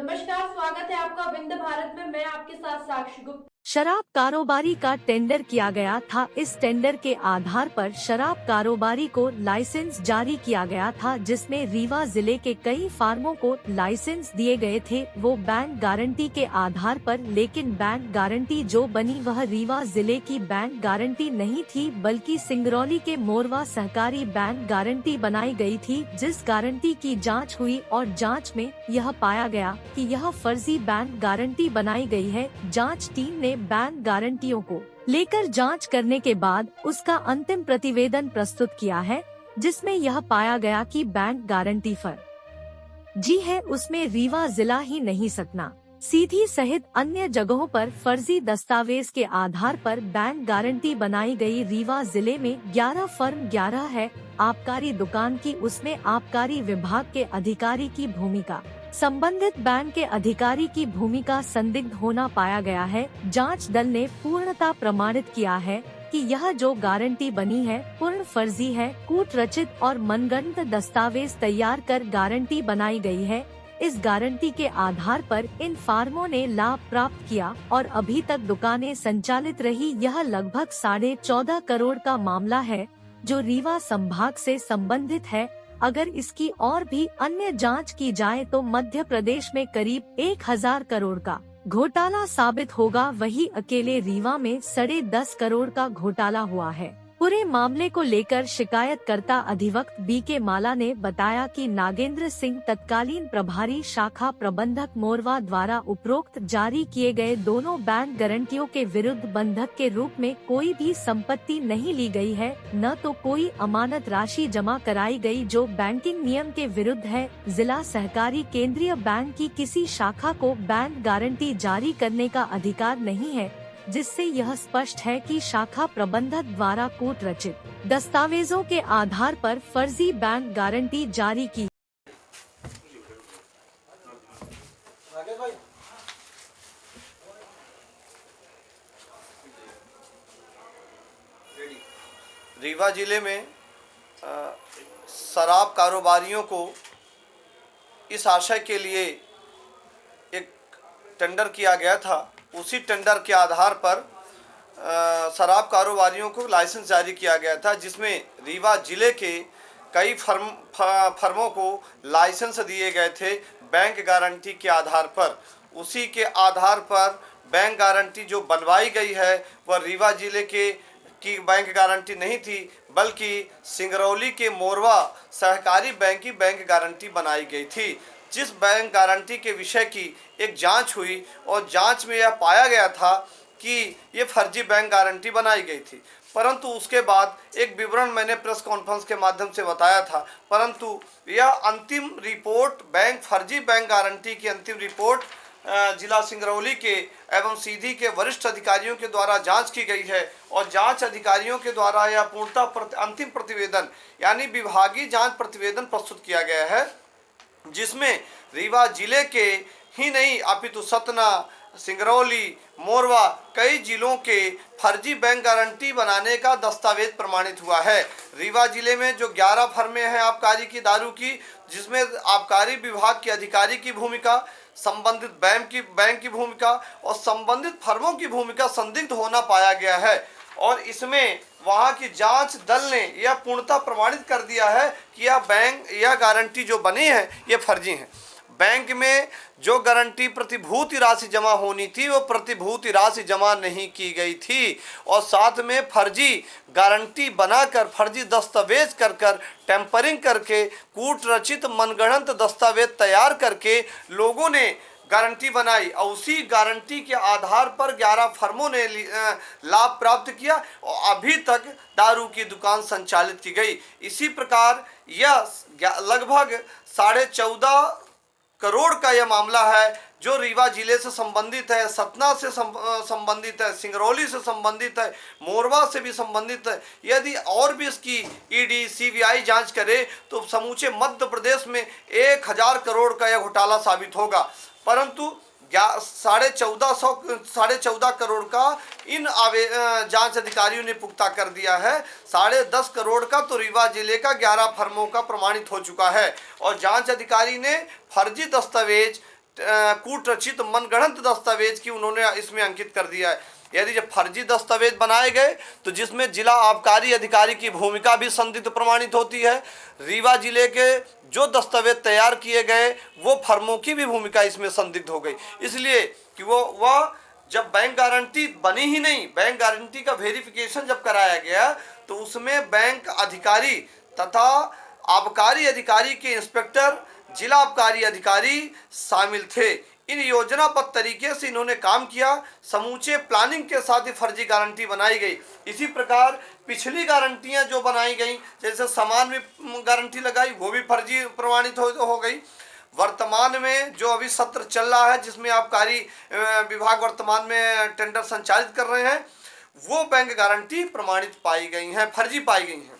नमस्कार, स्वागत है आपका विंध्य भारत में। मैं आपके साथ साक्षी गुप्ता। शराब कारोबारी का टेंडर किया गया था। इस टेंडर के आधार पर शराब कारोबारी को लाइसेंस जारी किया गया था, जिसमें रीवा जिले के कई फार्मों को लाइसेंस दिए गए थे, वो बैंक गारंटी के आधार पर। लेकिन बैंक गारंटी जो बनी वह रीवा जिले की बैंक गारंटी नहीं थी, बल्कि सिंगरौली के मोरवा सहकारी बैंक गारंटी बनाई गई थी, जिस गारंटी की जाँच हुई और जाँच में यह पाया गया कि यह फर्जी बैंक गारंटी बनाई गई है। जाँच टीम ने बैंक गारंटियों को लेकर जांच करने के बाद उसका अंतिम प्रतिवेदन प्रस्तुत किया है, जिसमें यह पाया गया कि बैंक गारंटी फर्जी है। उसमें रीवा जिला ही नहीं सकना सीधी सहित अन्य जगहों पर फर्जी दस्तावेज के आधार पर बैंक गारंटी बनाई गई। रीवा जिले में 11 फर्म 11 है आबकारी दुकान की, उसमें आबकारी विभाग के अधिकारी की भूमिका, संबंधित बैंक के अधिकारी की भूमिका संदिग्ध होना पाया गया है। जांच दल ने पूर्णता प्रमाणित किया है कि यह जो गारंटी बनी है पूर्ण फर्जी है। कूट रचित और मनगढ़ंत दस्तावेज तैयार कर गारंटी बनाई गई है। इस गारंटी के आधार पर इन फार्मों ने लाभ प्राप्त किया और अभी तक दुकानें संचालित रही। यह लगभग 14.5 करोड़ का मामला है जो रीवा संभाग से संबंधित है। अगर इसकी और भी अन्य जांच की जाए तो मध्य प्रदेश में करीब 1000 करोड़ का घोटाला साबित होगा। वही अकेले रीवा में 10.5 करोड़ का घोटाला हुआ है। पूरे मामले को लेकर शिकायतकर्ता अधिवक्ता बीके माला ने बताया कि नागेंद्र सिंह तत्कालीन प्रभारी शाखा प्रबंधक मोरवा द्वारा उपरोक्त जारी किए गए दोनों बैंक गारंटियों के विरुद्ध बंधक के रूप में कोई भी संपत्ति नहीं ली गई है, न तो कोई अमानत राशि जमा कराई गई, जो बैंकिंग नियम के विरुद्ध है। जिला सहकारी केंद्रीय बैंक की किसी शाखा को बैंक गारंटी जारी करने का अधिकार नहीं है, जिससे यह स्पष्ट है कि शाखा प्रबंधक द्वारा कूट रचित दस्तावेजों के आधार पर फर्जी बैंक गारंटी जारी की। रीवा जिले में शराब कारोबारियों को इस आशय के लिए एक टेंडर किया गया था, उसी टेंडर के आधार पर शराब कारोबारियों को लाइसेंस जारी किया गया था, जिसमें रीवा जिले के कई फर्मों को लाइसेंस दिए गए थे बैंक गारंटी के आधार पर। उसी के आधार पर बैंक गारंटी जो बनवाई गई है वह रीवा जिले की बैंक गारंटी नहीं थी, बल्कि सिंगरौली के मोरवा सहकारी बैंक की बैंक गारंटी बनाई गई थी। जिस बैंक गारंटी के विषय की एक जांच हुई और जांच में यह पाया गया था कि ये फर्जी बैंक गारंटी बनाई गई थी, परंतु उसके बाद एक विवरण मैंने प्रेस कॉन्फ्रेंस के माध्यम से बताया था, परंतु यह अंतिम रिपोर्ट फर्जी बैंक गारंटी की अंतिम रिपोर्ट जिला सिंगरौली के एवं सीधी के वरिष्ठ अधिकारियों के द्वारा जांच की गई है और जांच अधिकारियों के द्वारा यह पूर्णतः अंतिम प्रतिवेदन यानी विभागीय जांच प्रतिवेदन प्रस्तुत किया गया है, जिसमें रीवा जिले के ही नहीं अपितु सतना, सिंगरौली, मोरवा कई जिलों के फर्जी बैंक गारंटी बनाने का दस्तावेज प्रमाणित हुआ है। रीवा जिले में जो 11 फर्में हैं आबकारी की दारू की, जिसमें आबकारी विभाग के अधिकारी की भूमिका, संबंधित बैंक की भूमिका और संबंधित फर्मों की भूमिका संदिग्ध होना पाया गया है और इसमें वहां की जांच दल ने यह पूर्णतः प्रमाणित कर दिया है कि यह गारंटी जो बनी है ये फर्जी है। बैंक में जो गारंटी प्रतिभूति राशि जमा होनी थी वो प्रतिभूति राशि जमा नहीं की गई थी और साथ में फर्जी गारंटी बनाकर फर्जी दस्तावेज कर टेम्परिंग करके कूट रचित मनगढ़ंत दस्तावेज तैयार करके लोगों ने गारंटी बनाई और उसी गारंटी के आधार पर 11 फर्मों ने लाभ प्राप्त किया और अभी तक दारू की दुकान संचालित की गई। इसी प्रकार यह लगभग 14.5 करोड़ का यह मामला है जो रीवा जिले से संबंधित है, सतना से संबंधित है, सिंगरौली से संबंधित है, मोरवा से भी संबंधित है। यदि और भी इसकी ईडी सीबीआई जांच करे तो समूचे मध्य प्रदेश में 1000 करोड़ का यह घोटाला साबित होगा, परंतु 14.5 करोड़ का इन जांच अधिकारियों ने पुख्ता कर दिया है। 10.5 करोड़ का तो रीवा जिले का 11 फर्मों का प्रमाणित हो चुका है और जांच अधिकारी ने फर्जी दस्तावेज कूटरचित मनगढ़ंत दस्तावेज की उन्होंने इसमें अंकित कर दिया है। यदि जब फर्जी दस्तावेज बनाए गए तो जिसमें जिला आबकारी अधिकारी की भूमिका भी संदिग्ध प्रमाणित होती है। रीवा जिले के जो दस्तावेज तैयार किए गए वो फर्मों की भी भूमिका इसमें संदिग्ध हो गई, इसलिए कि वह जब बैंक गारंटी बनी ही नहीं, बैंक गारंटी का वेरिफिकेशन जब कराया गया तो उसमें बैंक अधिकारी तथा आबकारी अधिकारी के इंस्पेक्टर, जिला आबकारी अधिकारी शामिल थे। इन योजनाबद्ध तरीके से इन्होंने काम किया, समूचे प्लानिंग के साथ ही फर्जी गारंटी बनाई गई। इसी प्रकार पिछली गारंटियां जो बनाई गई, जैसे सामान में गारंटी लगाई वो भी फर्जी प्रमाणित हो गई। वर्तमान में जो अभी सत्र चल रहा है जिसमें आबकारी विभाग वर्तमान में टेंडर संचालित कर रहे हैं, वो बैंक गारंटी प्रमाणित पाई गई हैं, फर्जी पाई गई हैं।